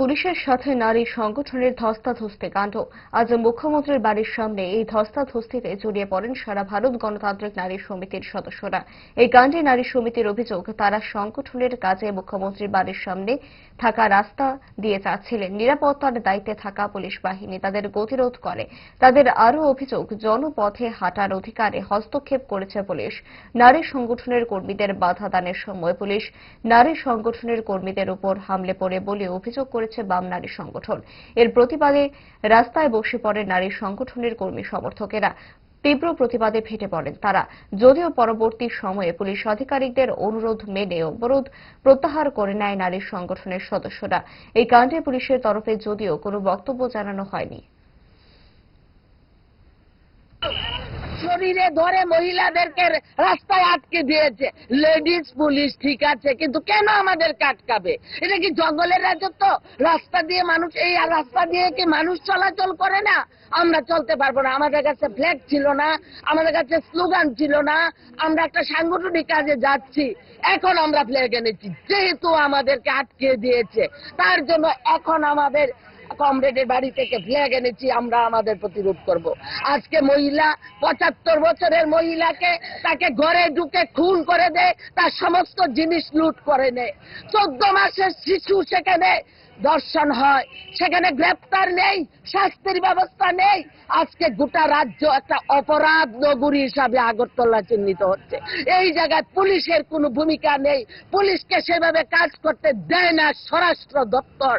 পুলিশের সাথে নারী সংগঠনের ধস্তাধস্তি কাণ্ড। আজ মুখ্যমন্ত্রীর বাড়ির সামনে এই ধস্তাধস্তিতে জড়িয়ে পড়েন সারা ভারত গণতান্ত্রিক নারী সমিতির সদস্যরা। এই কাণ্ডে নারী সমিতির অভিযোগ, তারা সংগঠনের কাজে মুখ্যমন্ত্রীর বাড়ির সামনে থাকা রাস্তা দিয়ে যাচ্ছিলেন। নিরাপত্তার দায়িত্বে থাকা পুলিশ বাহিনী তাদের গতিরোধ করে। তাদের আরও অভিযোগ, জনপথে হাঁটার অধিকারে হস্তক্ষেপ করেছে পুলিশ। নারী সংগঠনের কর্মীদের বাধা দানের সময় পুলিশ নারী সংগঠনের কর্মীদের উপর হামলে পড়ে বলে অভিযোগ করেছে বাম নারী সংগঠন। এর প্রতিবাদে রাস্তায় বসে পড়ে নারী সংগঠনের কর্মী সমর্থকেরা। তীব্র প্রতিবাদে ফেটে পড়েন তারা। যদিও পরবর্তী সময়ে পুলিশ আধিকারিকদের অনুরোধ মেনে অবরোধ প্রত্যাহার করে নেয় নারী সংগঠনের সদস্যরা। এই কাণ্ডে পুলিশের তরফে যদিও কোনো বক্তব্য জানানো হয়নি। শরীরে ধরে মহিলাদেরকে রাস্তায় আটকে দিয়েছে। লেডিস পুলিশ ঠিক আছে, কিন্তু কেন আমাদেরকে আটকাবে? এটা কি জঙ্গলের রাজত্ব? রাস্তা দিয়ে মানুষ, এই রাস্তা দিয়ে কি মানুষ চলাচল করে না? আমরা চলতে পারবো না। আমাদের কাছে ফ্ল্যাগ ছিল না, আমাদের কাছে স্লোগান ছিল না। আমরা একটা সাংগঠনিক কাজে যাচ্ছি, এখন আমরা ফ্ল্যাগ এনেছি। যেহেতু আমাদেরকে আটকে দিয়েছে, তার জন্য এখন আমাদের কমরেডের বাড়ি থেকে ফ্ল্যাগ এনেছি, আমরা আমাদের প্রতিরোধ করব। আজকে মহিলা ৭৫ বছরের মহিলাকে তাকে ঘরে ঢুকে খুন করে দেয়, তার সমস্ত জিনিস লুট করে নেয়। 14 মাসের শিশু সেখানে ধর্ষণ হয়, সেখানে গ্রেপ্তার নেই, শাস্তির ব্যবস্থা নেই। আজকে গোটা রাজ্য একটা অপরাধ নগরী হিসাবে আগরতলা চিহ্নিত হচ্ছে। এই জায়গায় পুলিশের কোনো ভূমিকা নেই, পুলিশকে সেভাবে কাজ করতে দেয় না স্বরাষ্ট্র দপ্তর।